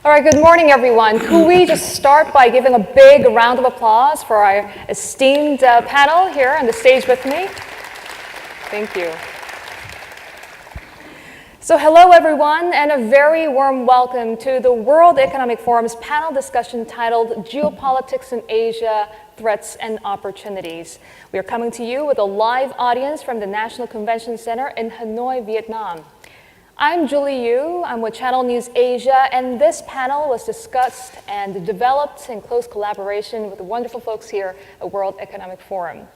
All right, good morning, everyone. Could we just start by giving a big round of applause for our esteemed panel here on the stage with me? Thank you. So hello, everyone, and a very warm welcome to the World Economic Forum's panel discussion titled Geopolitics in Asia, Threats and Opportunities. We are coming to you with a live audience from the National Convention Center in Hanoi, Vietnam. I'm Julie Yu, I'm with Channel News Asia, and this panel was discussed and developed in close collaboration with the wonderful folks here at World Economic Forum.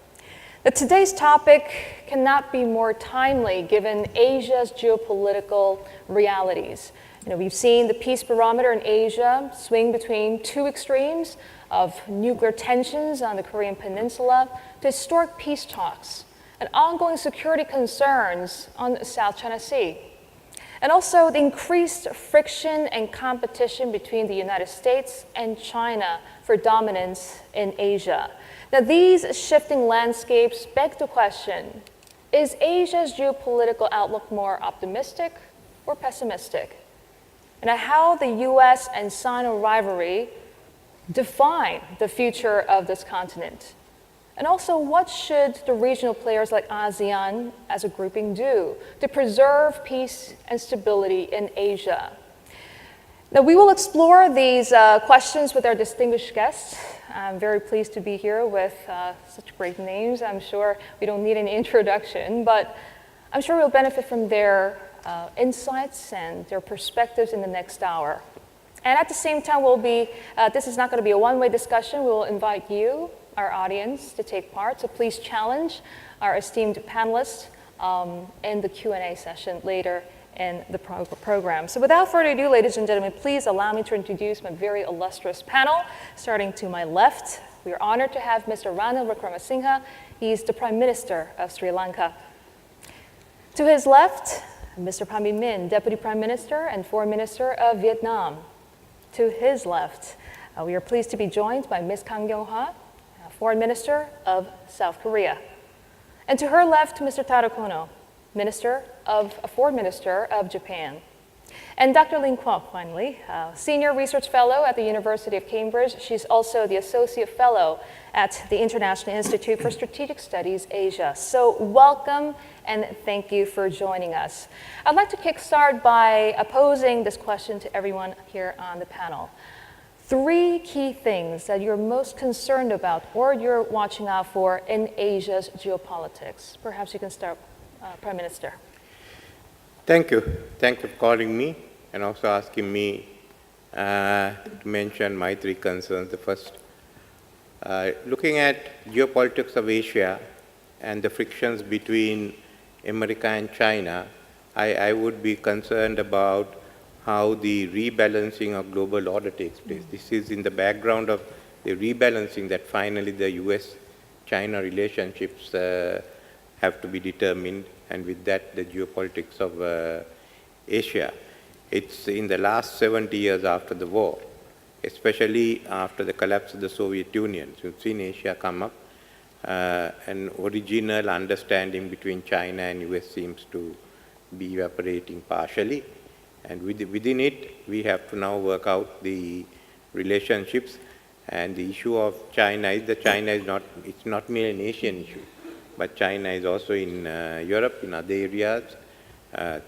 Now, today's topic cannot be more timely given Asia's geopolitical realities. We've seen the peace barometer in Asia swing between two extremes of nuclear tensions on the Korean Peninsula to historic peace talks and ongoing security concerns on the South China Sea. And also the increased friction and competition between the United States and China for dominance in Asia. Now, these shifting landscapes beg the question, is Asia's geopolitical outlook more optimistic or pessimistic? And how the US and Sino rivalry define the future of this continent? And also, what should the regional players like ASEAN as a grouping do to preserve peace and stability in Asia? Now, we will explore these questions with our distinguished guests. I'm very pleased to be here with such great names. I'm sure we don't need an introduction, but I'm sure we'll benefit from their insights and their perspectives in the next hour. And at the same time, this is not going to be a one-way discussion. We will invite you, our audience, to take part. So please challenge our esteemed panelists in the Q&A session later in the program. So without further ado, ladies and gentlemen, please allow me to introduce my very illustrious panel. Starting to my left, we are honored to have Mr. Ranil Wickremesinghe. He's the Prime Minister of Sri Lanka. To his left, Mr. Pham Binh Minh, Deputy Prime Minister and Foreign Minister of Vietnam. To his left, we are pleased to be joined by Ms. Kang Kyung-ha, Foreign Minister of South Korea. And to her left, Mr. Taro Kono, Foreign Minister of Japan. And Dr. Lin Kwok, finally, Senior Research Fellow at the University of Cambridge. She's also the Associate Fellow at the International Institute for Strategic Studies, Asia. So welcome and thank you for joining us. I'd like to kickstart by posing this question to everyone here on the panel. 3 key things that you're most concerned about or you're watching out for in Asia's geopolitics. Perhaps you can start, Prime Minister. Thank you. Thank you for calling me and also asking me to mention my 3 concerns. The first, looking at geopolitics of Asia and the frictions between America and China, I would be concerned about how the rebalancing of global order takes place. This is in the background of the rebalancing that finally the US-China relationships have to be determined, and with that the geopolitics of Asia. It's in the last 70 years after the war, especially after the collapse of the Soviet Union. So we've seen Asia come up. An original understanding between China and US seems to be evaporating partially. And within it, we have to now work out the relationships. And the issue of China is that China is not merely an Asian issue, but China is also in Europe, in other areas.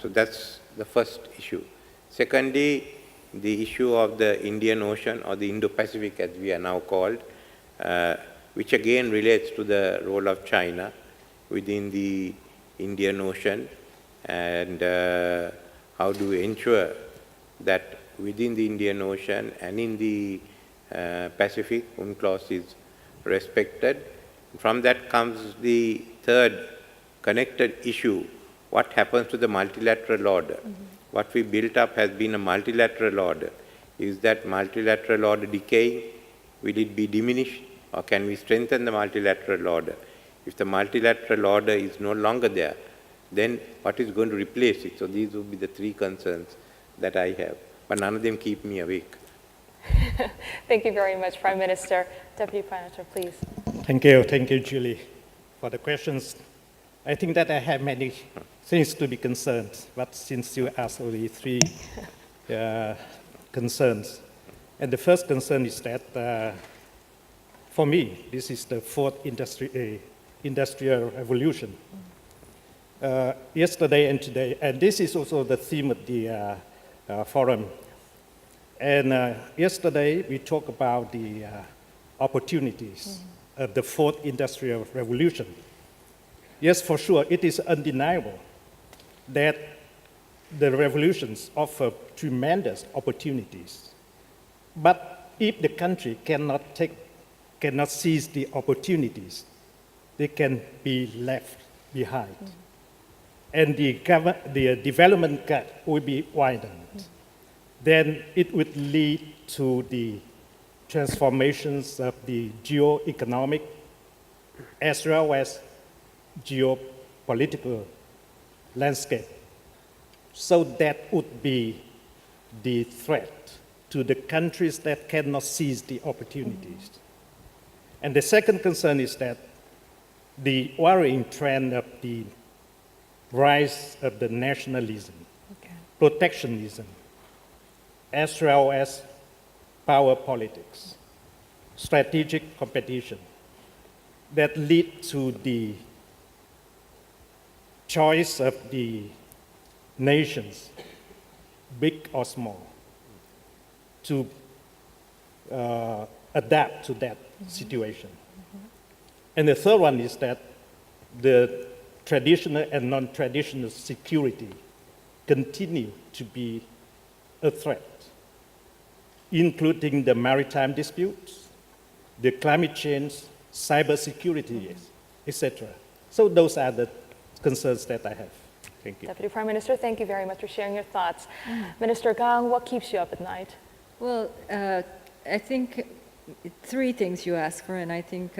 So that's the first issue. Secondly, the issue of the Indian Ocean, or the Indo-Pacific as we are now called, which again relates to the role of China within the Indian Ocean, and how do we ensure that within the Indian Ocean and in the Pacific, UNCLOS is respected. From that comes the third connected issue, what happens to the multilateral order? What we built up has been a multilateral order. Is that multilateral order decaying? Will it be diminished? Or can we strengthen the multilateral order? If the multilateral order is no longer there, then what is going to replace it? So these would be the 3 concerns that I have, but none of them keep me awake. Thank you very much, Prime Minister. Deputy Prime Minister, please. Thank you, Julie, for the questions. I think that I have many things to be concerned, but since you asked only three concerns, and the first concern is that for me, this is the fourth industrial revolution. Yesterday and today, and this is also the theme of the forum. And yesterday, we talked about the opportunities of the fourth industrial revolution. Yes, for sure, it is undeniable that the revolutions offer tremendous opportunities. But if the country cannot seize the opportunities, they can be left behind. And the development gap will be widened. Then it would lead to the transformations of the geo-economic as well as geopolitical landscape. So that would be the threat to the countries that cannot seize the opportunities. And the second concern is that the worrying trend of the rise of the nationalism, protectionism, as well as power politics, strategic competition, that lead to the choice of the nations, big or small, to adapt to that situation. And the third one is that the traditional and non-traditional security continue to be a threat, including the maritime disputes, the climate change, cybersecurity, etc. So those are the concerns that I have. Thank you. Deputy Prime Minister, thank you very much for sharing your thoughts. Minister Gang, what keeps you up at night? Well, I think three things you asked for, and I think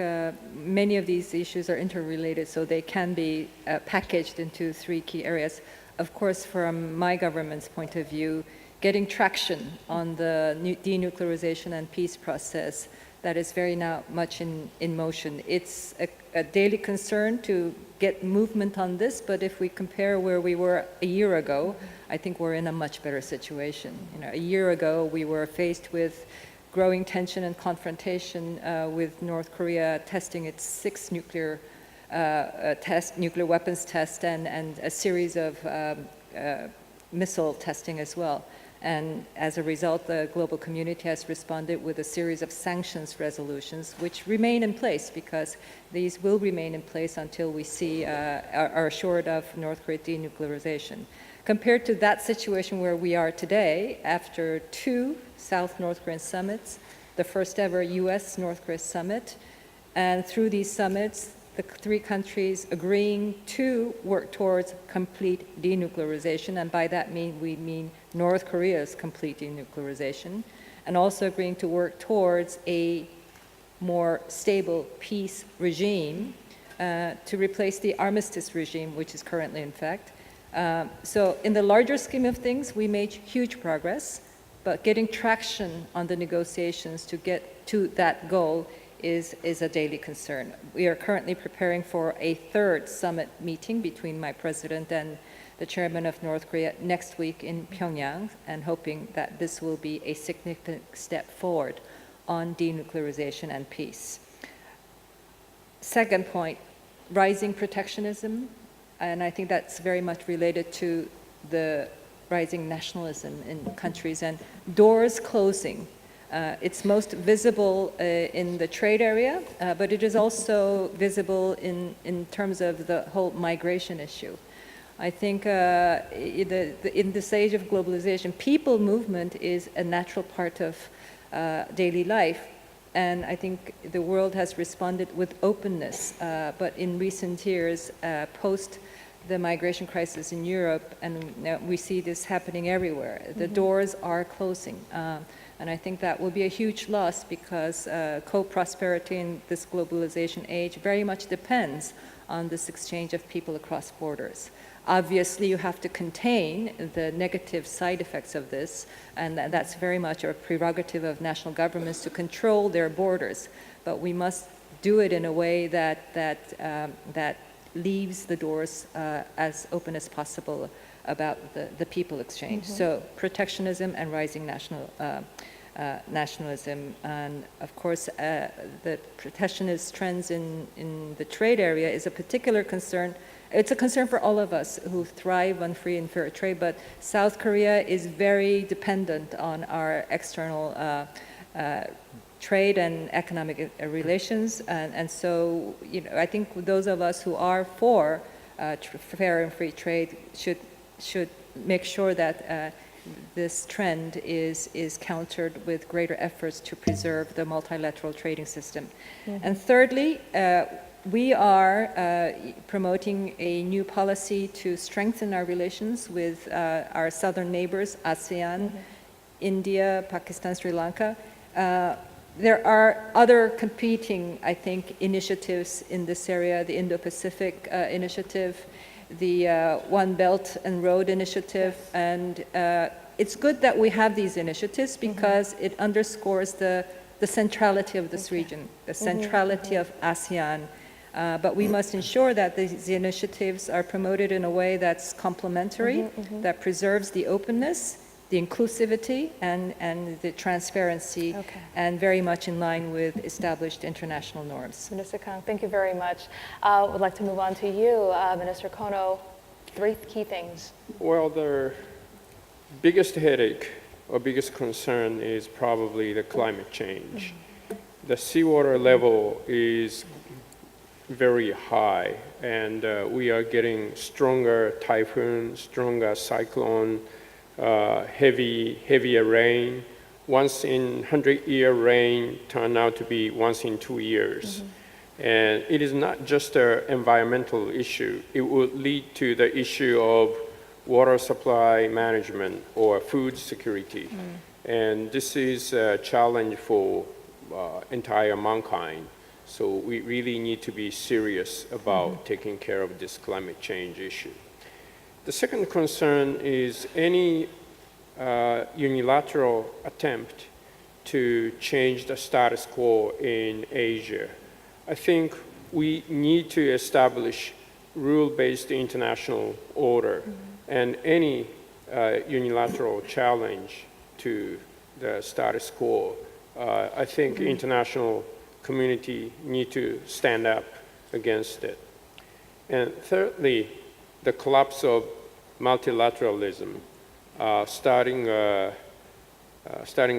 many of these issues are interrelated, so they can be packaged into three key areas. Of course, from my government's point of view, getting traction on the denuclearization and peace process that is very now much in motion. It's a daily concern to get movement on this, but if we compare where we were a year ago, I think we're in a much better situation. You know, a year ago, we were faced with growing tension and confrontation with North Korea testing its sixth nuclear weapons test and a series of missile testing as well. And as a result, the global community has responded with a series of sanctions resolutions, which remain in place because these will remain in place until we are assured of North Korea denuclearization. Compared to that situation where we are today, after two South North Korean summits, the first ever US-North Korea summit, and through these summits, the three countries agreeing to work towards complete denuclearization, and by that we mean North Korea's complete denuclearization, and also agreeing to work towards a more stable peace regime to replace the armistice regime, which is currently in fact. So in the larger scheme of things, we made huge progress, but getting traction on the negotiations to get to that goal is a daily concern. We are currently preparing for a third summit meeting between my president and the chairman of North Korea next week in Pyongyang, and hoping that this will be a significant step forward on denuclearization and peace. Second point, rising protectionism, and I think that's very much related to the rising nationalism in countries and doors closing. It's most visible in the trade area, but it is also visible in terms of the whole migration issue. I think in this age of globalization, people movement is a natural part of daily life. And I think the world has responded with openness. But in recent years, post the migration crisis in Europe, and we see this happening everywhere, the doors are closing. And I think that will be a huge loss because co-prosperity in this globalization age very much depends on this exchange of people across borders. Obviously, you have to contain the negative side effects of this, and that's very much a prerogative of national governments to control their borders. But we must do it in a way that leaves the doors as open as possible about the people exchange. So protectionism and rising nationalism, and of course the protectionist trends in the trade area is a particular concern. It's a concern for all of us who thrive on free and fair trade, but South Korea is very dependent on our external trade and economic relations, and so I think those of us who are for fair and free trade should make sure that this trend is countered with greater efforts to preserve the multilateral trading system. And thirdly, we are promoting a new policy to strengthen our relations with our southern neighbors, ASEAN, India, Pakistan, Sri Lanka. There are other competing, I think, initiatives in this area, the Indo-Pacific Initiative, the One Belt and Road Initiative, and it's good that we have these initiatives because it underscores the centrality of this region, the centrality of ASEAN. But we must ensure that these initiatives are promoted in a way that's complementary, that preserves the openness, the inclusivity, and the transparency, and very much in line with established international norms. Minister Kang, thank you very much. I would like to move on to you, Minister Kono. 3 key things. Well, the biggest headache or biggest concern is probably the climate change. The seawater level is very high, and we are getting stronger typhoon, stronger cyclone, heavier rain. Once in 100-year rain turned out to be once in 2 years. And it is not just an environmental issue. It would lead to the issue of water supply management or food security. And this is a challenge for entire mankind. So we really need to be serious about taking care of this climate change issue. The second concern is any unilateral attempt to change the status quo in Asia. I think we need to establish rule-based international order, and any unilateral challenge to the status quo, I think international community need to stand up against it. And thirdly, the collapse of multilateralism, starting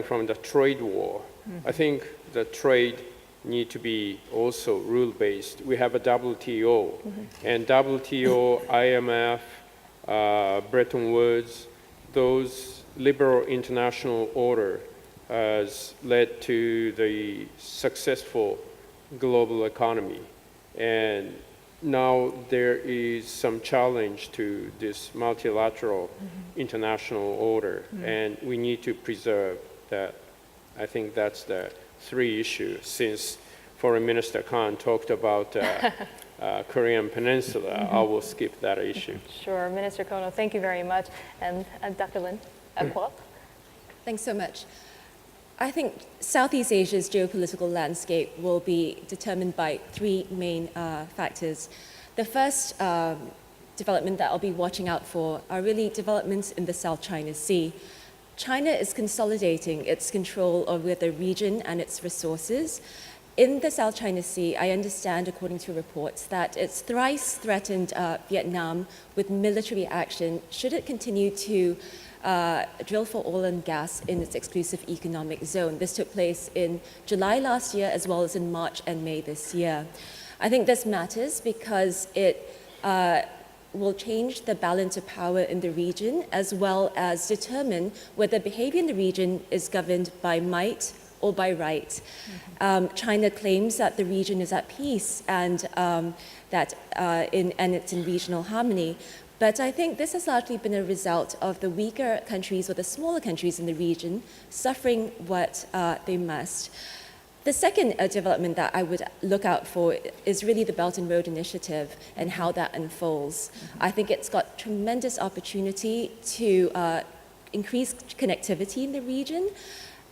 from the trade war. I think the trade need to be also rule-based. We have a WTO, and WTO, IMF, Bretton Woods, those liberal international order has led to the successful global economy. And now there is some challenge to this multilateral international order, and we need to preserve that. I think that's the 3 issues, since Foreign Minister Khan talked about Korean Peninsula. I will skip that issue. Sure, Minister Kono, thank you very much. And Dr. Lin, Kwok. Thanks so much. I think Southeast Asia's geopolitical landscape will be determined by 3 main factors. The first development that I'll be watching out for are really developments in the South China Sea. China is consolidating its control over the region and its resources. In the South China Sea, I understand, according to reports, that it's thrice threatened Vietnam with military action should it continue to drill for oil and gas in its exclusive economic zone. This took place in July last year, as well as in March and May this year. I think this matters because it will change the balance of power in the region, as well as determine whether behavior in the region is governed by might or by right. China claims that the region is at peace and it's in regional harmony. But I think this has largely been a result of the weaker countries or the smaller countries in the region suffering what they must. The second development that I would look out for is really the Belt and Road Initiative and how that unfolds. I think it's got tremendous opportunity to increase connectivity in the region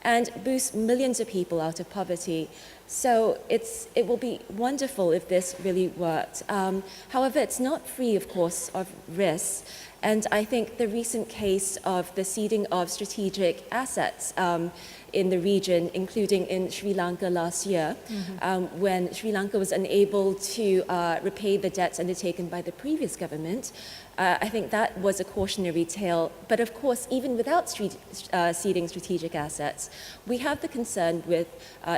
and boost millions of people out of poverty. So it will be wonderful if this really worked. However, it's not free, of course, of risks. And I think the recent case of the ceding of strategic assets in the region, including in Sri Lanka last year, when Sri Lanka was unable to repay the debts undertaken by the previous government, I think that was a cautionary tale. But of course, even without ceding strategic assets, we have the concern with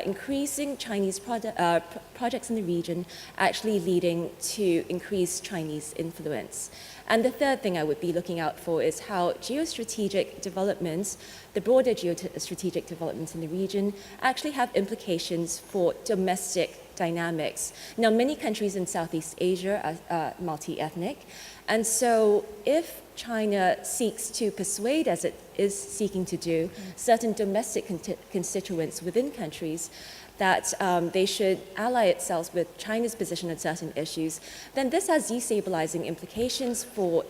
increasing Chinese projects in the region actually leading to increased Chinese influence. And the third thing I would be looking out for is how geostrategic developments, the broader geostrategic developments in the region, actually have implications for domestic dynamics. Now, many countries in Southeast Asia are multi-ethnic, and so if China seeks to persuade, as it is seeking to do, certain domestic constituents within countries that they should ally itself with China's position on certain issues, then this has destabilizing implications for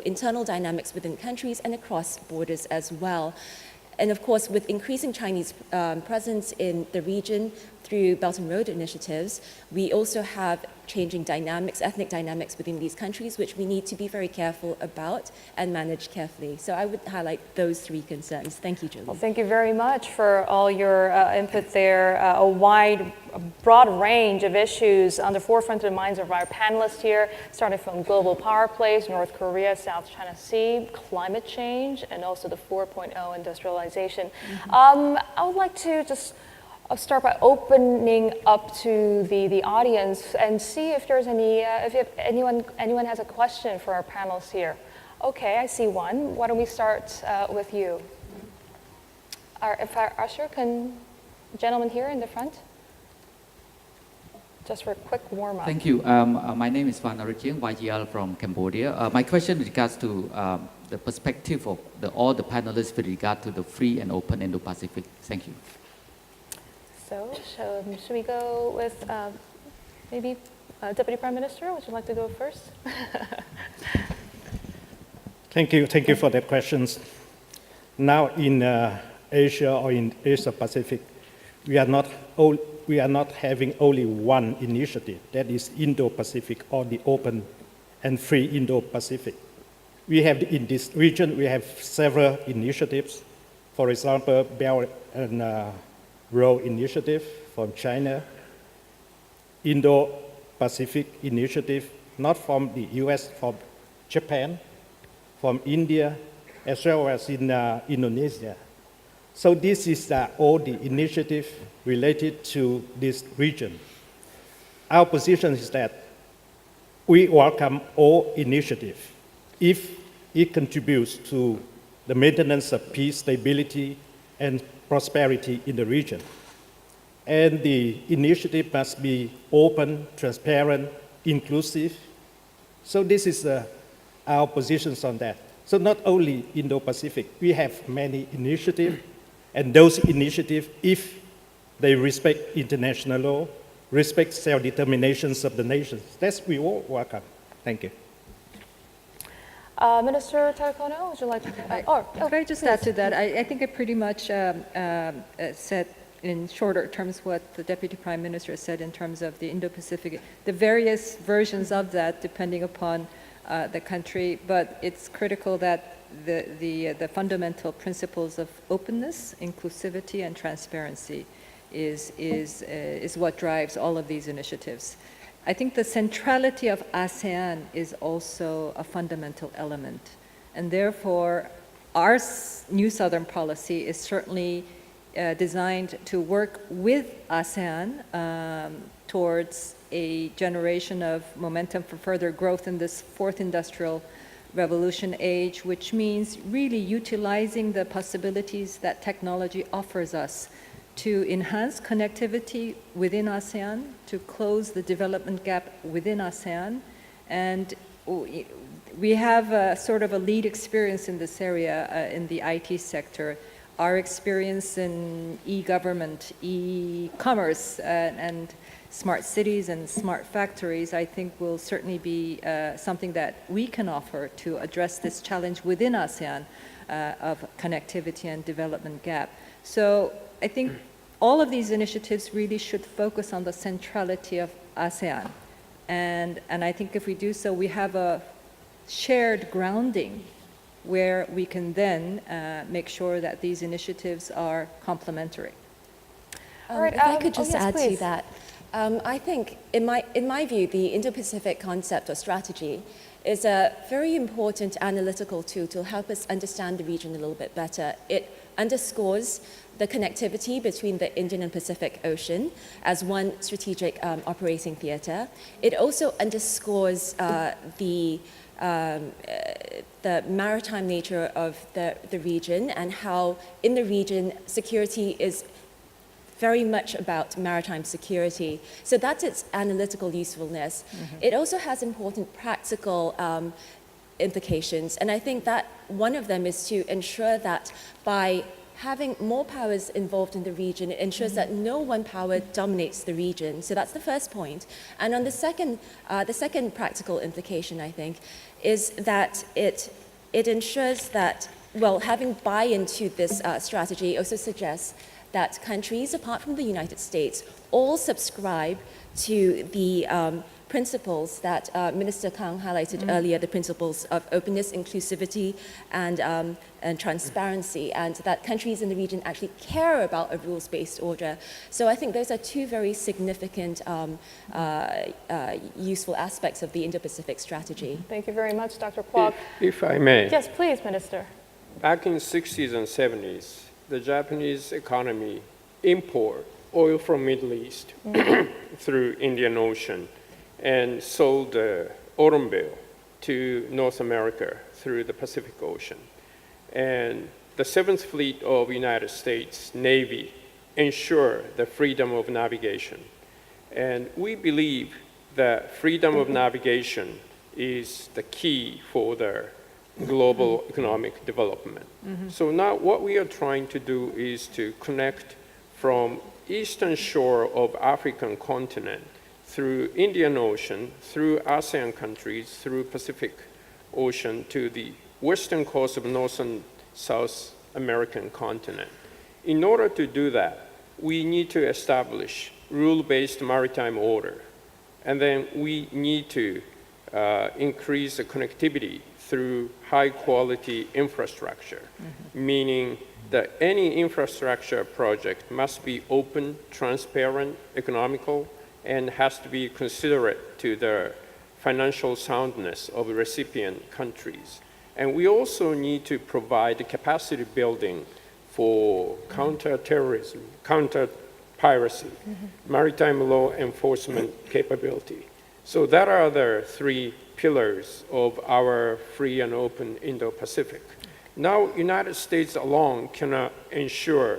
internal dynamics within countries and across borders as well. And of course, with increasing Chinese presence in the region through Belt and Road initiatives, we also have changing dynamics, ethnic dynamics within these countries, which we need to be very careful about and manage carefully. So I would highlight those three concerns. Thank you, Julie. Well, thank you very much for all your input there. A broad range of issues on the forefront of the minds of our panelists here, starting from global power plays, North Korea, South China Sea, climate change, and also the 4.0 industrialization. I would like to just start by opening up to the audience and see if there's anyone has a question for our panelists here. Okay, I see one. Why don't we start with you? If our usher can, gentleman here in the front, just for a quick warm up. Thank you. My name is Van Arichiang, YGL from Cambodia. My question regards to the perspective of all the panelists with regard to the free and open Indo-Pacific. Thank you. So, should we go with maybe Deputy Prime Minister? Would you like to go first? Thank you for that questions. Now in Asia or in Asia Pacific, we are not having only one initiative, that is Indo-Pacific or the open and free Indo-Pacific. We have in this region, we have several initiatives. For example, Belt and Road Initiative from China, Indo-Pacific Initiative, not from the US, from Japan, from India, as well as in Indonesia. So this is all the initiative related to this region. Our position is that we welcome all initiative if it contributes to the maintenance of peace, stability, and prosperity in the region. And the initiative must be open, transparent, inclusive. So this is our positions on that. So not only Indo-Pacific, we have many initiatives, and those initiatives, if they respect international law, respect self-determinations of the nations, that's we all welcome. Thank you. Minister Tarakono, would you like to? Could I just add to that? I think I pretty much said in shorter terms what the Deputy Prime Minister said in terms of the Indo-Pacific, the various versions of that depending upon the country, but it's critical that the fundamental principles of openness, inclusivity, and transparency is what drives all of these initiatives. I think the centrality of ASEAN is also a fundamental element, and therefore our new Southern policy is certainly designed to work with ASEAN towards a generation of momentum for further growth in this fourth industrial revolution age, which means really utilizing the possibilities that technology offers us to enhance connectivity within ASEAN, to close the development gap within ASEAN. And we have a sort of a lead experience in this area in the IT sector. Our experience in e-government, e-commerce, and smart cities and smart factories, I think will certainly be something that we can offer to address this challenge within ASEAN of connectivity and development gap. So I think all of these initiatives really should focus on the centrality of ASEAN. And I think if we do so, we have a shared grounding where we can then make sure that these initiatives are complementary. All right, If I could just yes, add please. to that, I think, in my view, the Indo-Pacific concept or strategy is a very important analytical tool to help us understand the region a little bit better. It underscores the connectivity between the Indian and Pacific Ocean as one strategic operating theater. It also underscores the maritime nature of the region and how in the region security is very much about maritime security. So that's its analytical usefulness. It also has important practical implications, and I think that one of them is to ensure that by having more powers involved in the region, it ensures that no one power dominates the region. So that's the first point. And on the second practical implication, I think, is that it ensures that, well, having buy-in to this strategy also suggests that countries, apart from the United States, all subscribe to the principles that Minister Kang highlighted earlier, the principles of openness, inclusivity, and transparency, and that countries in the region actually care about a rules-based order. So I think those are two very significant, useful aspects of the Indo-Pacific strategy. Thank you very much, Dr. Kwok. If I may. Yes, please, Minister. Back in the 60s and 70s, the Japanese economy import oil from Middle East through Indian Ocean and sold the automobile to North America through the Pacific Ocean. And the 7th Fleet of United States Navy ensured the freedom of navigation. And we believe that freedom of navigation is the key for the global economic development. So now what we are trying to do is to connect from eastern shore of African continent through Indian Ocean, through ASEAN countries, through Pacific Ocean to the western coast of North and South American continent. In order to do that, we need to establish rule-based maritime order. And then we need to increase the connectivity through high-quality infrastructure, meaning that any infrastructure project must be open, transparent, economical, and has to be considerate to the financial soundness of recipient countries. And we also need to provide capacity building for counter-terrorism, counter-piracy, maritime law enforcement capability. So that are the three pillars of our free and open Indo-Pacific. Now, United States alone cannot ensure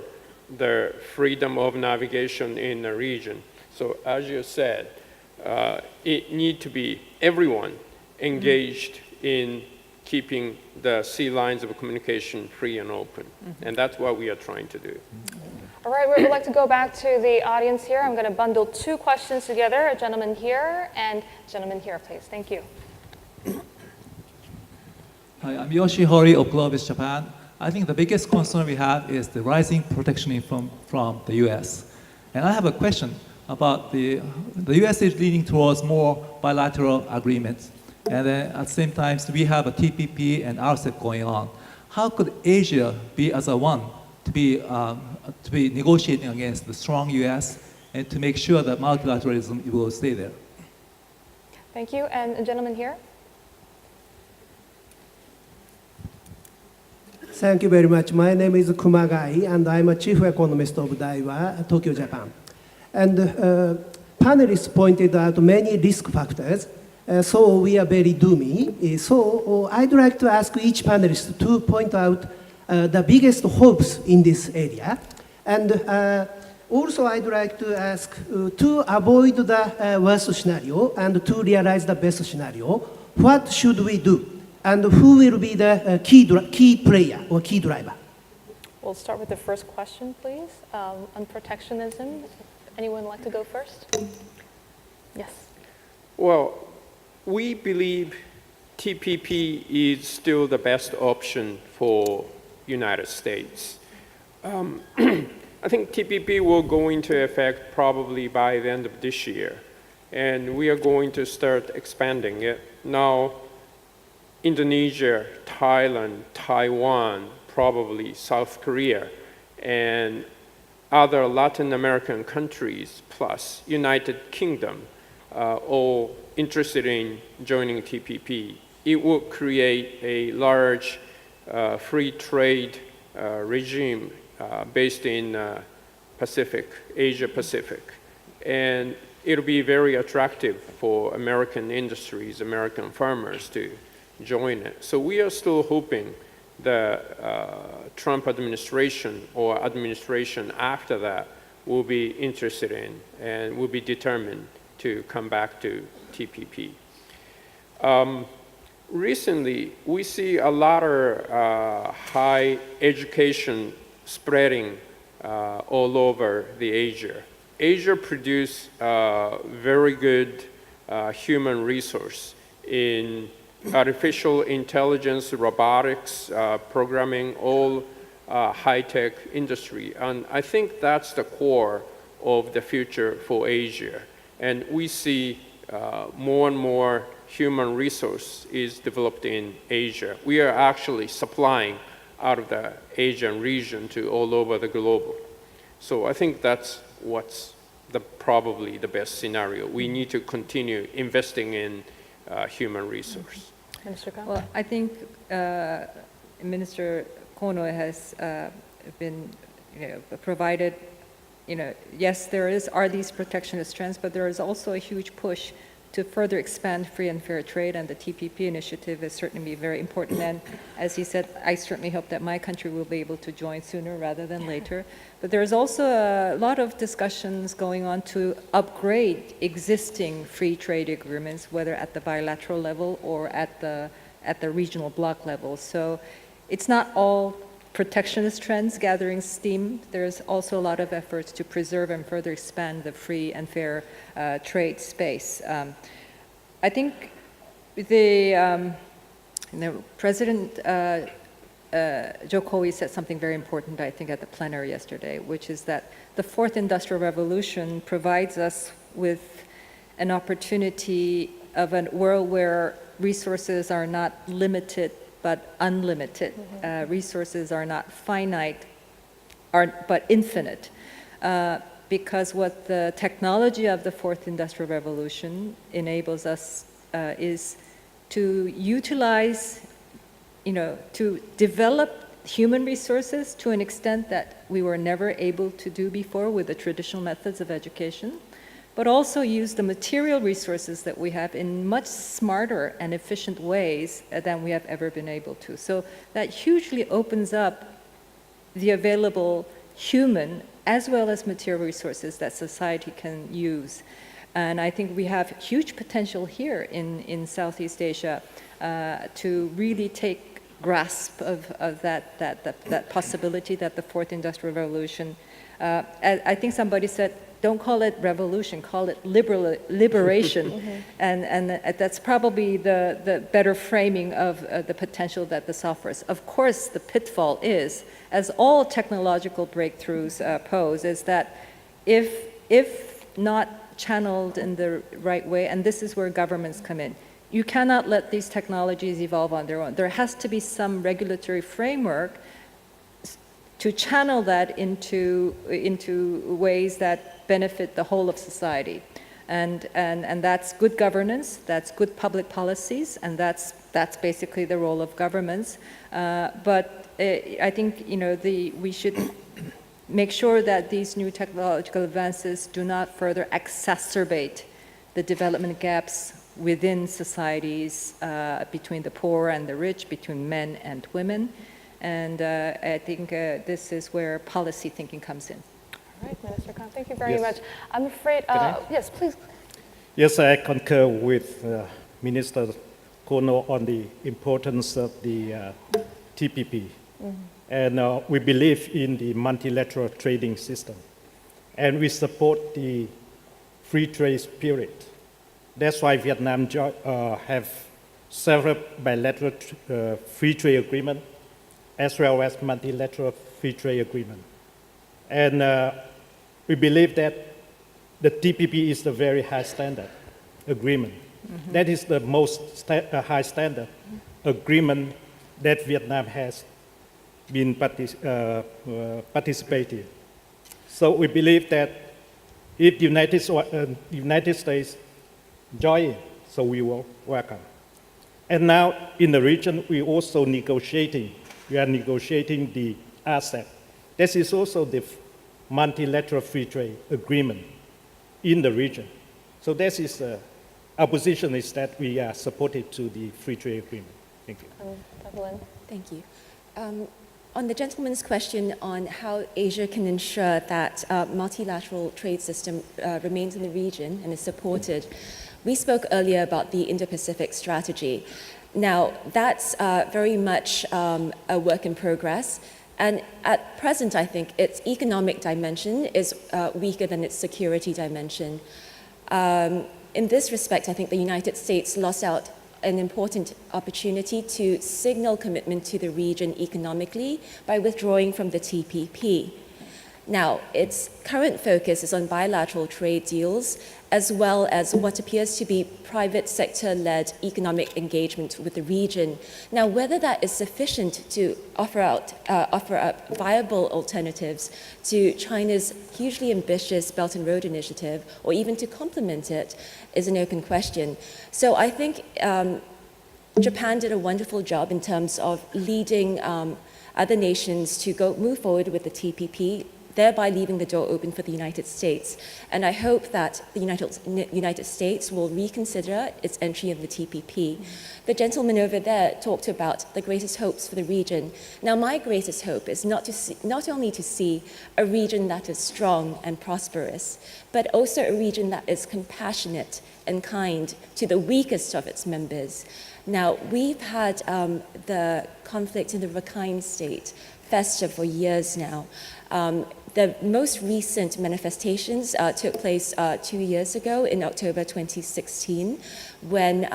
the freedom of navigation in the region. So as you said, it needs to be everyone engaged in keeping the sea lines of communication free and open. And that's what we are trying to do. All right, we would like to go back to the audience here. I'm going to bundle two questions together, a gentleman here and a gentleman here, please. Thank you. Hi, I'm Yoshihori of Globis Japan. I think the biggest concern we have is the rising protectionism from the US. And I have a question about the US is leaning towards more bilateral agreements. And then at the same time, we have a TPP and RCEP going on. How could Asia be as a one to be negotiating against the strong US and to make sure that multilateralism will stay there? Thank you. And a gentleman here. Thank you very much. My name is Kumagai, and I'm a chief economist of Daiwa, Tokyo, Japan. And panelists pointed out many risk factors, so we are very doomy. So I'd like to ask each panelist to point out the biggest hopes in this area. And also I'd like to ask to avoid the worst scenario and to realize the best scenario, what should we do? And who will be the key player or key driver? We'll start with the first question, please, on protectionism. Anyone like to go first? Yes. Well, we believe TPP is still the best option for United States. I I think TPP will go into effect probably by the end of this year, and we are going to start expanding it. Now, Indonesia, Thailand, Taiwan, probably South Korea, and other Latin American countries, plus United Kingdom, all interested in joining TPP. It will create a large free trade regime based in Asia Pacific. And it'll be very attractive for American industries, American farmers to join it. So we are still hoping the Trump administration or administration after that will be interested in and will be determined to come back to TPP. Recently, we see a lot of high education spreading all over the Asia. Asia produce very good human resource in artificial intelligence, robotics, programming, all high-tech industry. And I think that's the core of the future for Asia. And we see more and more human resource is developed in Asia. We are actually supplying out of the Asian region to all over the globe. So I think that's what's probably the best scenario. We need to continue investing in human resource. Minister Khan? Well, I think Minister Kono has been provided, yes, are these protectionist trends, but there is also a huge push to further expand free and fair trade, and the TPP initiative is certainly very important. And as he said, I certainly hope that my country will be able to join sooner rather than later. But there is also a lot of discussions going on to upgrade existing free trade agreements, whether at the bilateral level or at the regional bloc level. So it's not all protectionist trends gathering steam. There's also a lot of efforts to preserve and further expand the free and fair trade space. I think the President Jokowi said something very important, I think, at the plenary yesterday, which is that the fourth industrial revolution provides us with an opportunity of a world where resources are not limited but unlimited. Resources are not finite, but infinite. Because what the technology of the fourth industrial revolution enables us is to utilize, to develop human resources to an extent that we were never able to do before with the traditional methods of education, but also use the material resources that we have in much smarter and efficient ways than we have ever been able to. So that hugely opens up the available human as well as material resources that society can use. And I think we have huge potential here in Southeast Asia to really take grasp of that possibility that the fourth industrial revolution, I think somebody said, don't call it revolution, call it liberation. And that's probably the better framing of the potential that this offers. Of course, the pitfall is, as all technological breakthroughs pose, is that if not channeled in the right way, and this is where governments come in, you cannot let these technologies evolve on their own. There has to be some regulatory framework to channel that into ways that benefit the whole of society. And that's good governance, that's good public policies, and that's basically the role of governments. But I think we should make sure that these new technological advances do not further exacerbate the development gaps within societies between the poor and the rich, between men and women. And I think this is where policy thinking comes in. All right, Minister Khan, thank you very Yes. much. I'm afraid, yes, please. Yes, I concur with Minister Kono on the importance of the TPP. And we believe in the multilateral trading system. And we support the free trade spirit. That's why Vietnam have several bilateral free trade agreements as well as multilateral free trade agreement. And we believe that the TPP is the very high standard agreement. That is the most high standard agreement that Vietnam has been participating. So we believe that if United States join, so we will welcome. And now in the region, we are negotiating the RCEP. This is also the multilateral free trade agreement in the region. So this is, our position is that we are supportive to the free trade agreement. Thank you. Dr. Lin. Thank you. On the gentleman's question on how Asia can ensure that multilateral trade system remains in the region and is supported, we spoke earlier about the Indo-Pacific strategy. Now, that's very much a work in progress. And at present, I think its economic dimension is weaker than its security dimension. In this respect, I think the United States lost out an important opportunity to signal commitment to the region economically by withdrawing from the TPP. Now, its current focus is on bilateral trade deals, as well as what appears to be private sector-led economic engagement with the region. Now, whether that is sufficient to offer up viable alternatives to China's hugely ambitious Belt and Road Initiative, or even to complement it, is an open question. So I think Japan did a wonderful job in terms of leading other nations to move forward with the TPP, thereby leaving the door open for the United States. And I hope that the United States will reconsider its entry in the TPP. The gentleman over there talked about the greatest hopes for the region. Now, my greatest hope is not only to see a region that is strong and prosperous, but also a region that is compassionate and kind to the weakest of its members. Now, we've had the conflict in the Rakhine State fester for years now. The most recent manifestations took place 2 years ago in October 2016, when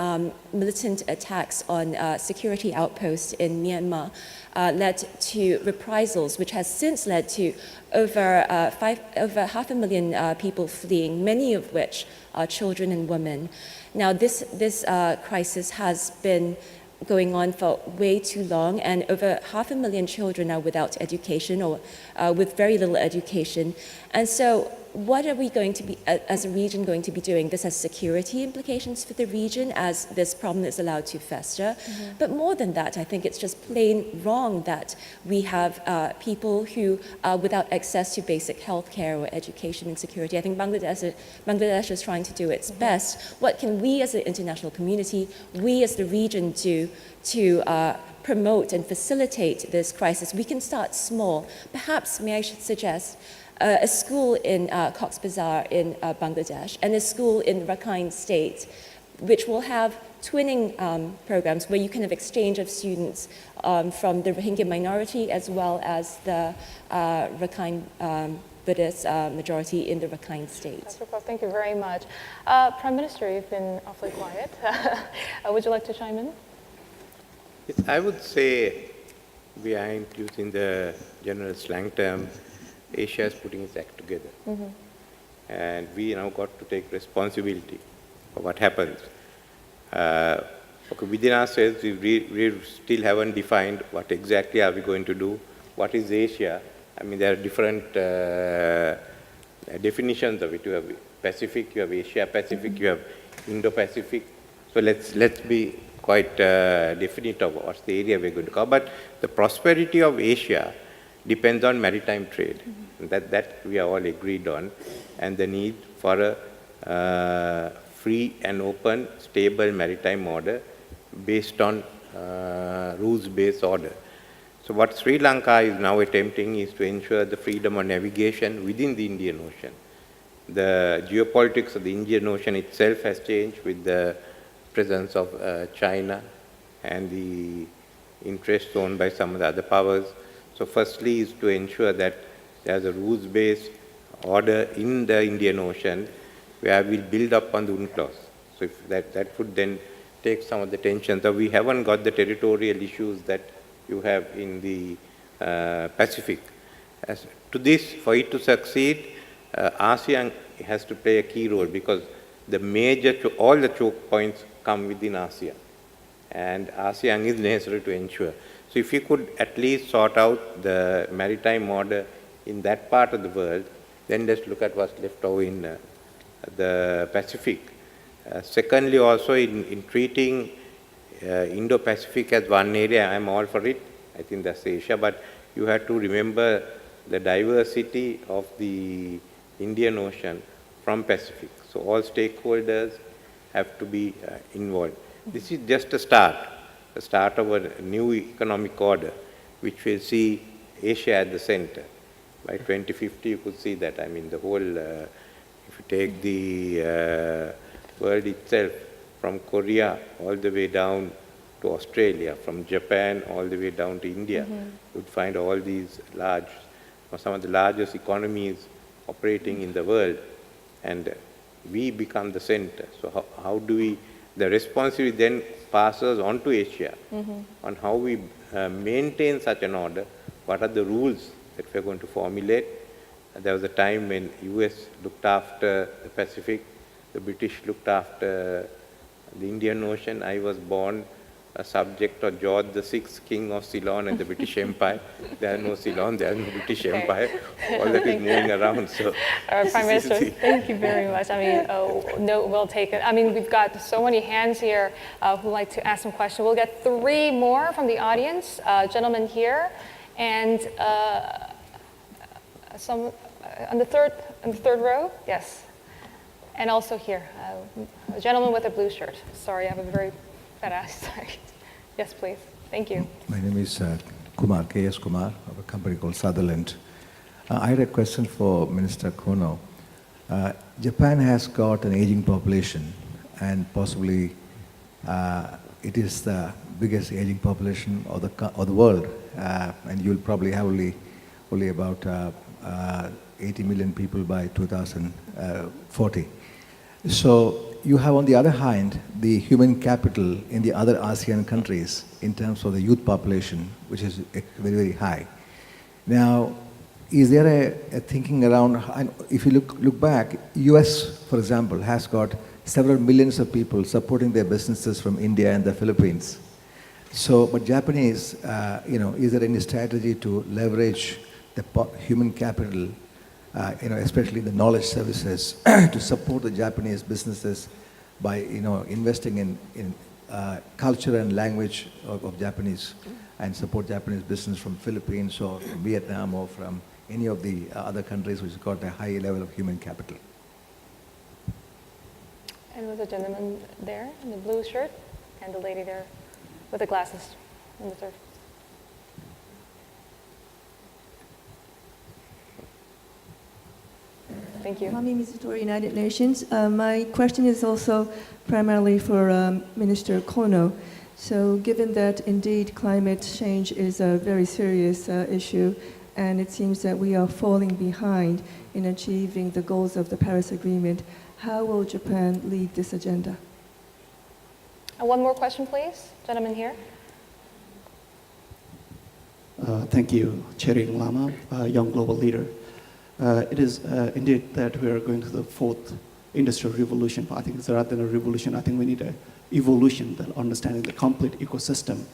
militant attacks on security outposts in Myanmar led to reprisals, which has since led to over 500,000 people fleeing, many of which are children and women. Now, this crisis has been going on for way too long, and over 500,000 children are without education or with very little education. And so what are we going to be, as a region, going to be doing? This has security implications for the region as this problem is allowed to fester. But more than that, I think it's just plain wrong that we have people who are without access to basic health care or education and security. I think Bangladesh is trying to do its best. What can we as the international community, we as the region do to promote and facilitate this crisis? We can start small. Perhaps, may I suggest, a school in Cox's Bazar in Bangladesh and a school in Rakhine State, which will have twinning programs where you can have exchange of students from the Rohingya minority as well as the Rakhine Buddhist majority in the Rakhine State. Thank you very much. Prime Minister, you've been awfully quiet. Would you like to chime in? Yes, I would say, behind using the general slang term, Asia is putting its act together. And we now got to take responsibility for what happens. Okay, within ourselves, we still haven't defined what exactly are we going to do. What is Asia? I mean, there are different definitions of it. You have Pacific, you have Asia Pacific, you have Indo-Pacific. So let's be quite definite of what's the area we're going to cover. But the prosperity of Asia depends on maritime trade. That we are all agreed on, and the need for a free and open, stable maritime order based on rules-based order. So what Sri Lanka is now attempting is to ensure the freedom of navigation within the Indian Ocean. The geopolitics of the Indian Ocean itself has changed with the presence of China and the interests owned by some of the other powers. So firstly is to ensure that there's a rules-based order in the Indian Ocean where we'll build up on the UNCLOS. So if that would then take some of the tension. So we haven't got the territorial issues that you have in the Pacific. For it to succeed, ASEAN has to play a key role because all the choke points come within ASEAN, and ASEAN is necessary to ensure. So if you could at least sort out the maritime order in that part of the world, then let's look at what's left over in the Pacific. Secondly, also in treating Indo-Pacific as one area, I'm all for it. I think that's Asia, but you have to remember the diversity of the Indian Ocean from Pacific. So all stakeholders have to be involved. This is just the start of a new economic order, which will see Asia at the center. By 2050, you could see that. I mean, the whole, if you take the world itself, from Korea all the way down to Australia, from Japan all the way down to India, you would find all these some of the largest economies operating in the world, and we become the center. So how do we, the responsibility then passes on to Asia on how we maintain such an order, what are the rules that we're going to formulate. There was a time when US looked after the Pacific, the British looked after the Indian Ocean. I was born a subject of George VI, King of Ceylon and the British Empire. There are no Ceylon, there is no British Empire. All that is moving around. So, Prime Minister, thank you very much. I mean, note well taken. I mean, we've got so many hands here who'd like to ask some questions. We'll get 3 more from the audience. Gentleman here, and some on the third row. Yes. And also here, a gentleman with a blue shirt. Sorry, I have a very fat ass. Sorry. Yes, please. Thank you. My name is Kumar, K.S. Kumar, of a company called Sutherland. I had a question for Minister Kono. Japan has got an aging population, and possibly it is the biggest aging population of the world, and you'll probably have only about 80 million people by 2040. So you have, on the other hand, the human capital in the other ASEAN countries in terms of the youth population, which is very, very high. Now, is there a thinking around, if you look back, US, for example, has got several millions of people supporting their businesses from India and the Philippines. So, but Japanese, is there any strategy to leverage the human capital, especially the knowledge services, to support the Japanese businesses by, investing in culture and language of Japanese, and support Japanese business from Philippines or from Vietnam or from any of the other countries which have got a high level of human capital? And with the gentleman there in the blue shirt, and the lady there with the glasses in the third. Thank you. Mami Mizutori, United Nations. My question is also primarily for Minister Kono. So given that indeed climate change is a very serious issue, and it seems that we are falling behind in achieving the goals of the Paris Agreement, how will Japan lead this agenda? One more question, please. Gentleman here. Thank you, Cherin Lama, young global leader. It is indeed that we are going to the 4th industrial revolution. I think it's rather than a revolution. I think we need an evolution, that understanding the complete ecosystem.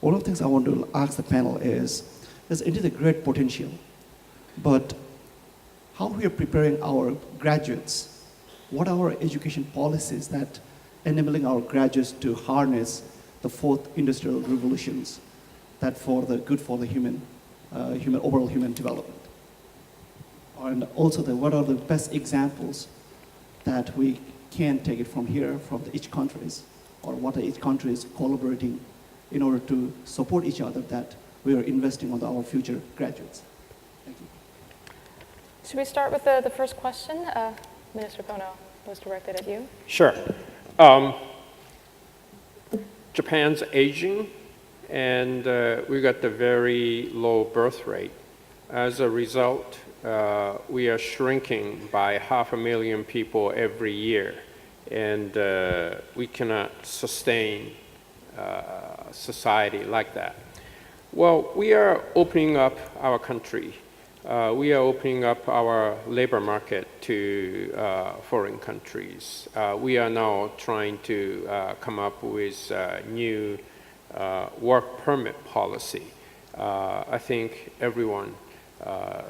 One of the things I want to ask the panel is, there's indeed a great potential, but how we are preparing our graduates, what are our education policies that enabling our graduates to harness the 4th industrial revolutions, that for the good for the overall human development. And also, what are the best examples that we can take it from here, from each countries, or what are each countries collaborating in order to support each other, that we are investing on our future graduates. Thank you. Should we start with the first question? Minister Kono was directed at you. Sure. Japan's aging, and we got the very low birth rate. As a result, we are shrinking by 500,000 people every year, and we cannot sustain society like that. Well, we are opening up our country we are opening up our labor market to foreign countries. We are now trying to come up with new work permit policy. I think everyone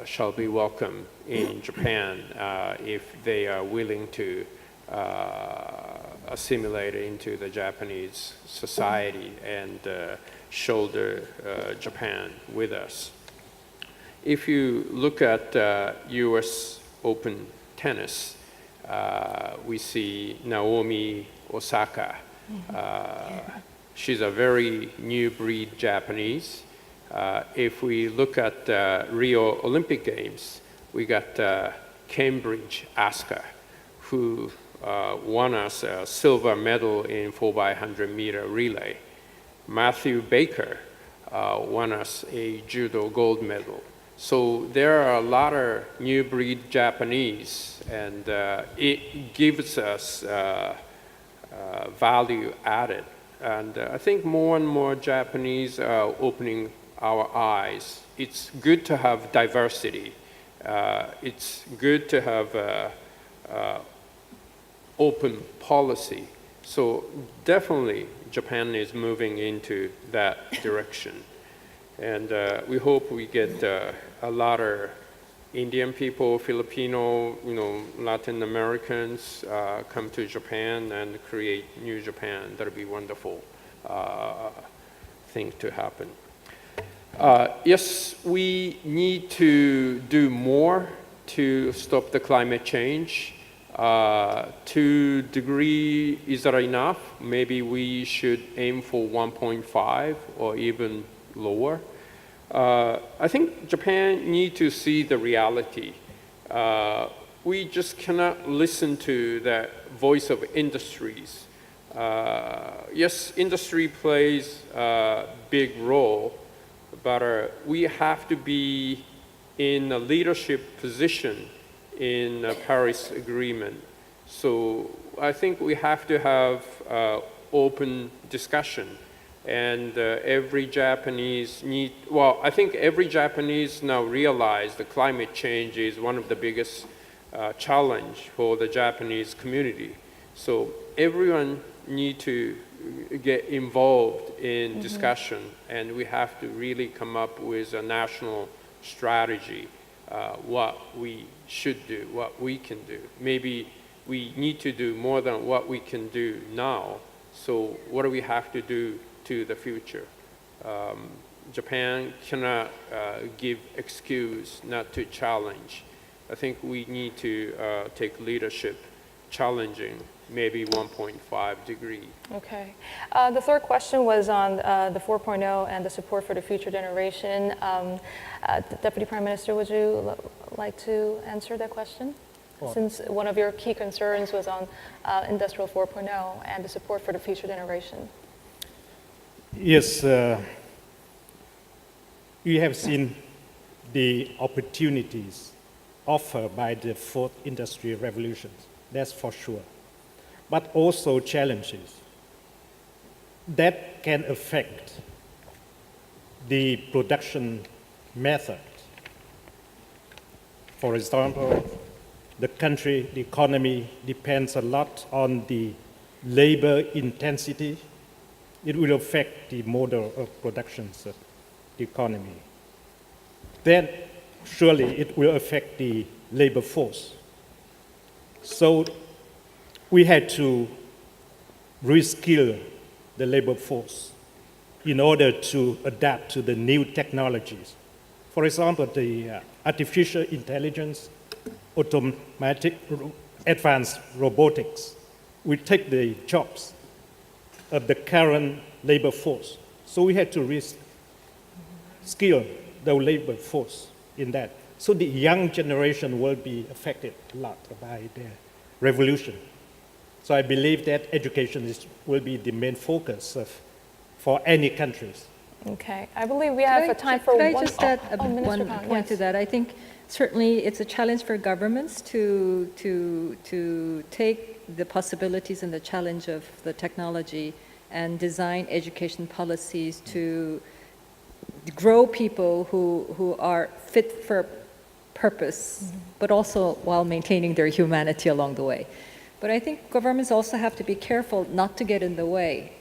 shall be welcome in Japan if they are willing to assimilate into the Japanese society and shoulder Japan with us. If you look at US Open tennis, we see Naomi Osaka. She's a very new breed Japanese. If we look at Rio Olympic Games, we got Cambridge Asuka, who won us a silver medal in 4x100 meter relay. Matthew Baker won us a judo gold medal. So there are a lot of new breed Japanese, and it gives us value added. And I think more and more Japanese are opening our eyes. It's good to have diversity. It's good to have open policy. So definitely Japan is moving into that direction. And we hope we get a lot of Indian people, Filipino, Latin Americans come to Japan and create new Japan. That'll be wonderful thing to happen. Yes, we need to do more to stop the climate change. 2 degrees, is that enough? Maybe we should aim for 1.5 or even lower. I think Japan needs to see the reality. We just cannot listen to the voice of industries. Yes, industry plays a big role, but we have to be in a leadership position in the Paris Agreement. So I think we have to have open discussion. And every Japanese I think every Japanese now realize that climate change is one of the biggest challenge for the Japanese community. So everyone need to get involved in discussion, and we have to really come up with a national strategy, what we should do, what we can do. Maybe we need to do more than what we can do now. So what do we have to do to the future? Japan cannot give excuse not to challenge. I think we need to take leadership, challenging maybe 1.5 degree. Okay. The third question was on the 4.0 and the support for the future generation. Deputy Prime Minister, would you like to answer that question? Well, since one of your key concerns was on Industrial 4.0 and the support for the future generation. Yes, we have seen the opportunities offered by the fourth industrial revolution, that's for sure, but also challenges that can affect the production method. For example, the country, the economy depends a lot on the labor intensity. It will affect the model of production of the economy. Then surely it will affect the labor force. So we had to reskill the labor force in order to adapt to the new technologies. For example, the artificial intelligence, automatic, advanced robotics will take the jobs of the current labor force. So we had to reskill the labor force in that. So the young generation will be affected a lot by the revolution. So I believe that education will be the main focus for any countries. Okay, I believe we have time for one. Could I just add one Khan, point to that? I think certainly it's a challenge for governments to take the possibilities and the challenge of the technology and design education policies to grow people who are fit for purpose, but also while maintaining their humanity along the way. But I think governments also have to be careful not to get in the way.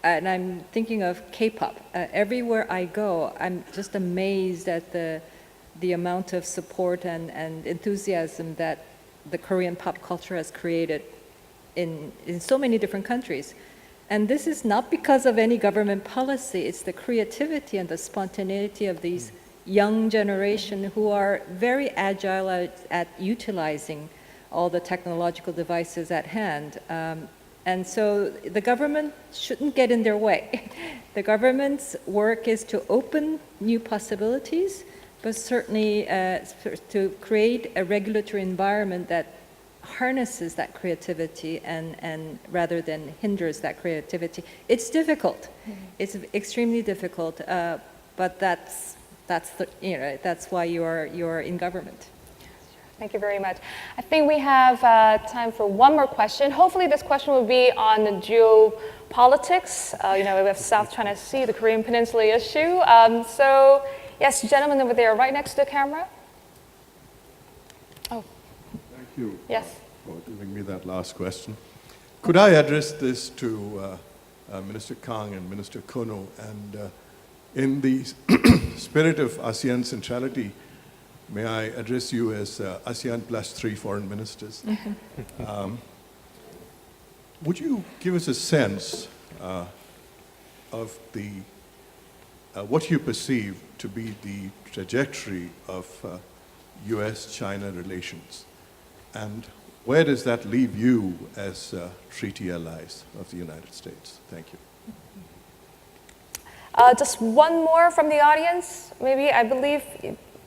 And I'm thinking of K-pop. Everywhere I go, I'm just amazed at the amount of support and enthusiasm that the Korean pop culture has created in so many different countries. And this is not because of any government policy, it's the creativity and the spontaneity of these young generation who are very agile at utilizing all the technological devices at hand. And so the government shouldn't get in their way. The government's work is to open new possibilities, but certainly to create a regulatory environment that harnesses that creativity and rather than hinders that creativity. It's difficult. It's extremely difficult, but that's why you're in government. Thank you very much. I think we have time for one more question. Hopefully this question will be on the geopolitics. We have South China Sea, the Korean Peninsula issue. So yes, gentleman over there, right next to the camera. Oh. Thank you yes. For giving me that last question. Could I address this to Minister Kang and Minister Kono? And in the spirit of ASEAN centrality, may I address you as ASEAN plus 3 foreign ministers? Would you give us a sense of what you perceive to be the trajectory of US-China relations? And where does that leave you as treaty allies of the United States? Thank you. Just one more from the audience, maybe. I believe,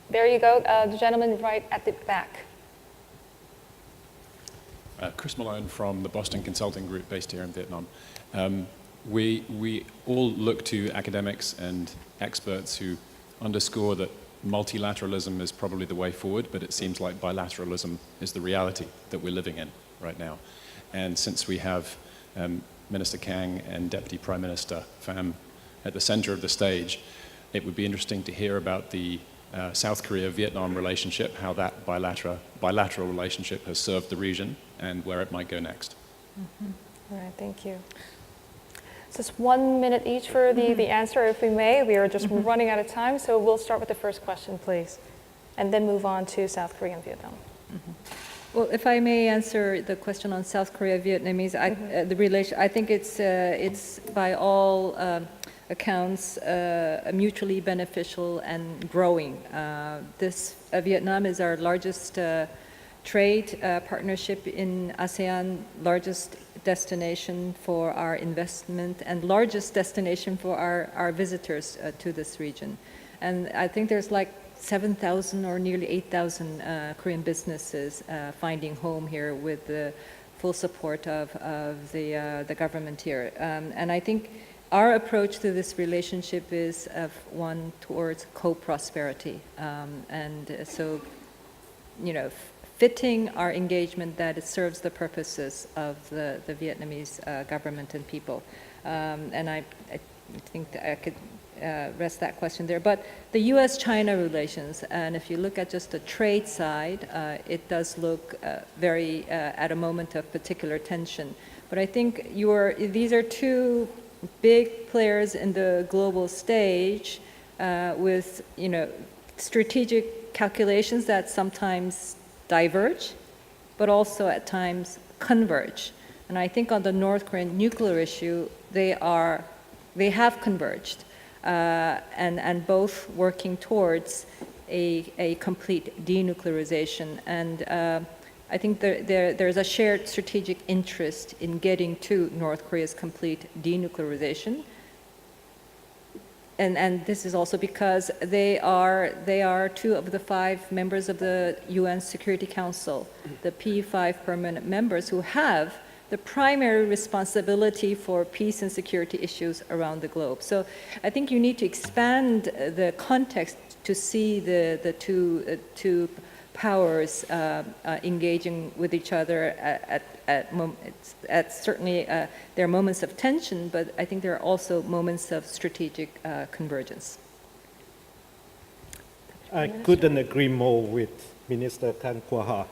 there you go, the gentleman right at the back. Chris Malone from the Boston Consulting Group based here in Vietnam. We all look to academics and experts who underscore that multilateralism is probably the way forward, but it seems like bilateralism is the reality that we're living in right now. And since we have Minister Kang and Deputy Prime Minister Pham at the center of the stage, it would be interesting to hear about the South Korea-Vietnam relationship, how that bilateral relationship has served the region, and where it might go next. All right, thank you. Just 1 minute each for the answer, if we may. We are just running out of time, so we'll start with the first question, please, and then move on to South Korea and Vietnam. Well, if I may answer the question on South Korea, Vietnamese, the relation, I think it's by all accounts mutually beneficial and growing. Vietnam is our largest trade partnership in ASEAN, largest destination for our investment and largest destination for our visitors to this region. And I think there's like 7,000 or nearly 8,000 Korean businesses finding home here with the full support of the government here. And I think our approach to this relationship is one towards co-prosperity. And so, fitting our engagement that it serves the purposes of the Vietnamese government and people. And I think that I could rest that question there. But the US-China relations, and if you look at just the trade side, it does look very at a moment of particular tension. But I think these are two big players in the global stage with, strategic calculations that sometimes diverge, but also at times converge. And I think on the North Korean nuclear issue, they have converged, and both working towards a complete denuclearization. And I think there's a shared strategic interest in getting to North Korea's complete denuclearization. And this is also because they are 2 of the 5 members of the UN Security Council, the P5 permanent members who have the primary responsibility for peace and security issues around the globe. So I think you need to expand the context to see the two powers engaging with each other at certainly there are moments of tension, but I think there are also moments of strategic convergence. I couldn't agree more with Minister Kang Kwa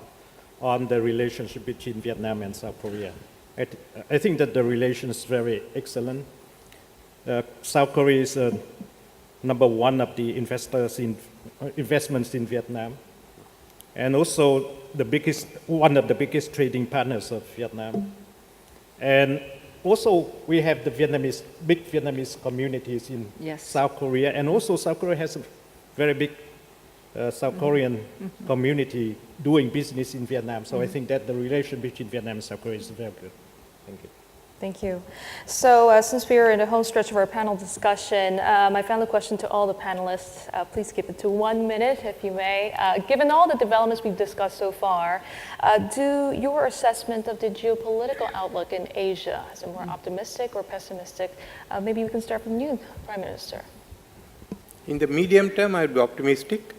on the relationship between Vietnam and South Korea. I think that the relation is very excellent. South Korea is number one of the investments in Vietnam, and also one of the biggest trading partners of Vietnam. And also we have the big Vietnamese communities in South Korea, and also South Korea has a very big South Korean community doing business in Vietnam. So I think that the relation between Vietnam and South Korea is very good. Thank you. Thank you. So since we are in the home stretch of our panel discussion, my final question to all the panelists, please keep it to 1 minute if you may. Given all the developments we've discussed so far, do your assessment of the geopolitical outlook in Asia, is it more optimistic or pessimistic? Maybe we can start from you, Prime Minister. In the medium term, I would be optimistic.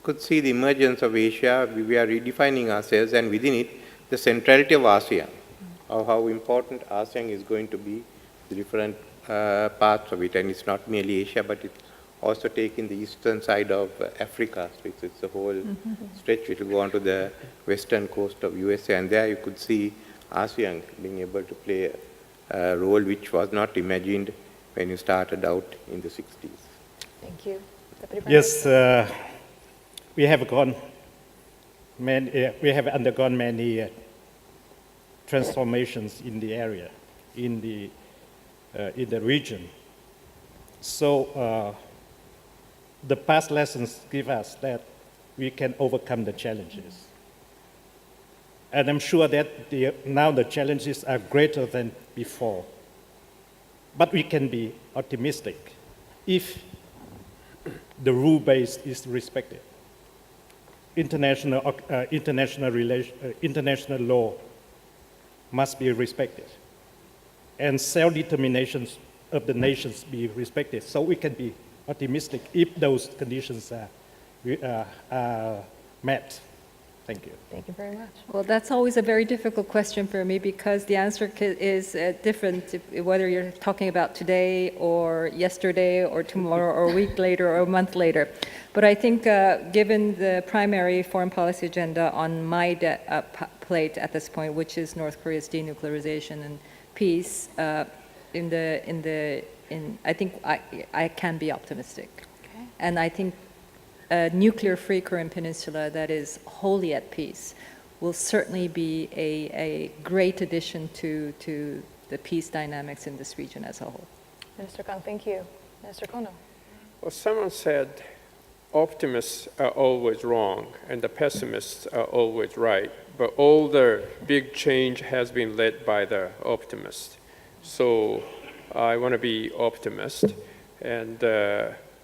Could see the emergence of Asia. We are redefining ourselves, and within it, the centrality of ASEAN, of how important ASEAN is going to be, the different parts of it. And it's not merely Asia, but it's also taking the eastern side of Africa. So it's a whole stretch which will go on to the western coast of USA. And there you could see ASEAN being able to play a role which was not imagined when you started out in the 60s. Thank you. Yes, we have undergone many transformations in the area, in the region. So the past lessons give us that we can overcome the challenges. And I'm sure that now the challenges are greater than before. But we can be optimistic if the rule base is respected. International law must be respected, and self-determination of the nations be respected. So we can be optimistic if those conditions are met. Thank you. Thank you very much. Well, that's always a very difficult question for me because the answer is different whether you're talking about today or yesterday or tomorrow or a week later or a month later. But I think given the primary foreign policy agenda on my plate at this point, which is North Korea's denuclearization and peace, I think I can be optimistic. Okay. And I think a nuclear-free Korean peninsula that is wholly at peace will certainly be a great addition to the peace dynamics in this region as a whole. Minister Kang, thank you. Minister Kono. Well, someone said optimists are always wrong and the pessimists are always right, but all the big change has been led by the optimists. So I want to be optimist. And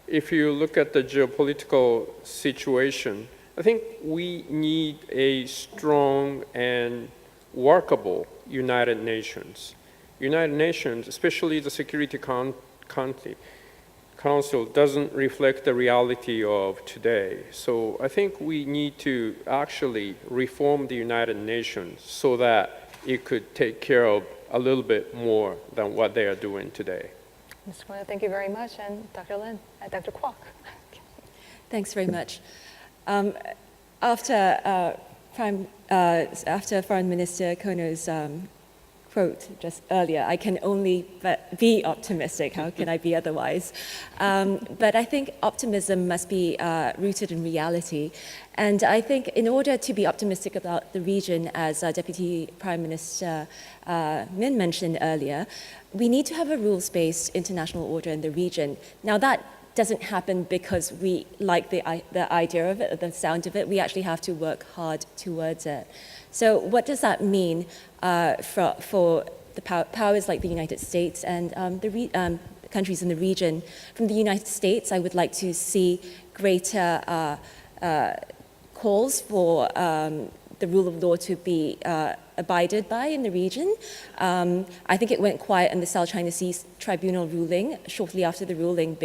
if you look at the geopolitical situation, I think we need a strong and workable United Nations. United Nations, especially the Security Council, doesn't reflect the reality of today. So I think we need to actually reform the United Nations so that it could take care of a little bit more than what they are doing today. Mr. Kono, thank you very much. And Dr. Lin, Dr. Kwok. Thanks very much. After Foreign Minister Kono's quote just earlier, I can only be optimistic. How can I be otherwise? But I think optimism must be rooted in reality. And I think in order to be optimistic about the region, as Deputy Prime Minister Min mentioned earlier, we need to have a rules-based international order in the region. Now that doesn't happen because we like the idea of it, or the sound of it. We actually have to work hard towards it. So what does that mean for the powers like the United States and the countries in the region? From the United States, I would like to see greater calls for the rule of law to be abided by in the region. I think it went quiet in the South China Sea Tribunal ruling shortly after the ruling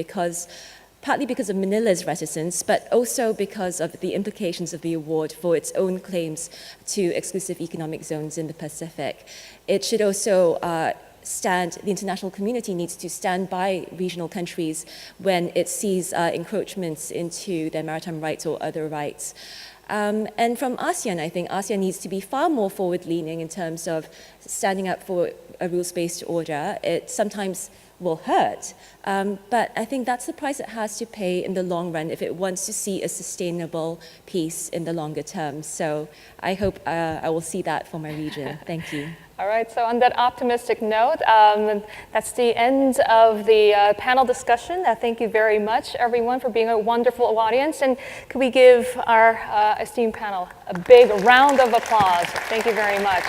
partly because of Manila's reticence, but also because of the implications of the award for its own claims to exclusive economic zones in the Pacific. It should also the international community needs to stand by regional countries when it sees encroachments into their maritime rights or other rights. And from ASEAN, I think ASEAN needs to be far more forward-leaning in terms of standing up for a rules-based order. It sometimes will hurt, but I think that's the price it has to pay in the long run if it wants to see a sustainable peace in the longer term. So I hope I will see that for my region. Thank you. All right, so on that optimistic note, that's the end of the panel discussion. Thank you very much, everyone, for being a wonderful audience. And could we give our esteemed panel a big round of applause? Thank you very much.